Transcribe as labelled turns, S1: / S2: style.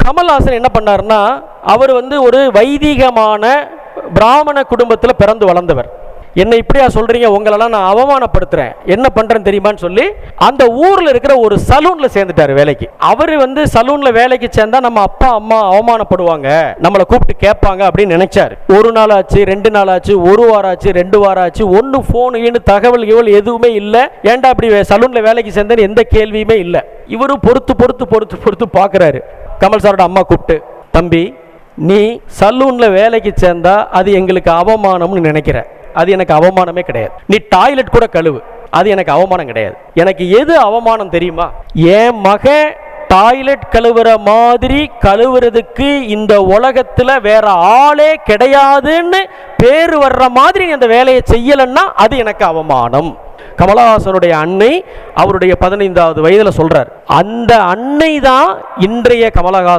S1: கமல்ஹாசன் என்ன பண்ணாருன்னா, அவர் ஒரு வைதிகமான பிராமண குடும்பத்தில் பிறந்து வளர்ந்தவர். என்னை இப்படியா சொல்றீங்க, உங்களெல்லாம் நான் அவமானப்படுத்துறேன், என்ன பண்றேன்னு தெரியுமான்னு சொல்லி அந்த ஊர்ல இருக்கிற ஒரு சலூன்ல சேர்ந்துட்டாரு வேலைக்கு. அவரு சலூன்ல வேலைக்கு சேர்ந்தா நம்ம அப்பா அம்மா அவமானப்படுவாங்க, நம்மளை கூப்பிட்டு கேட்பாங்க அப்படின்னு நினைச்சாரு. ஒரு நாள் ஆச்சு, 2 நாள் ஆச்சு, 1 வாரம் ஆச்சு, 2 வாரம் ஆச்சு, ஒன்னும் போனு தகவல் எதுவுமே இல்லை. ஏன்டா அப்படி சலூன்ல வேலைக்கு சேர்ந்தேன்னு எந்த கேள்வியுமே இல்லை. இவரு பொறுத்து பொறுத்து பொறுத்து பொறுத்து பார்க்குறாரு. கமல் சாரோட அம்மா கூப்பிட்டு, தம்பி நீ சலூன்ல வேலைக்கு சேர்ந்தா அது எங்களுக்கு அவமானம்னு நினைக்கிற, அது எனக்கு அவமானமே கிடையாது. நீ டாய்லெட் கூட கழுவு, அது எனக்கு அவமானம் கிடையாது. எனக்கு எது அவமானம் தெரியுமா, என் மகன் டாய்லெட் கழுவுற மாதிரி கழுவுறதுக்கு இந்த உலகத்துல வேற ஆளே கிடையாதுன்னு பேர் வர்ற மாதிரி நீ அந்த வேலையை செய்யலன்னா அது எனக்கு அவமானம். கமலஹாசனுடைய அன்னை அவருடைய 15வது வயதுல சொல்றார். அந்த அன்னை தான் இன்றைய கமலஹாசன்.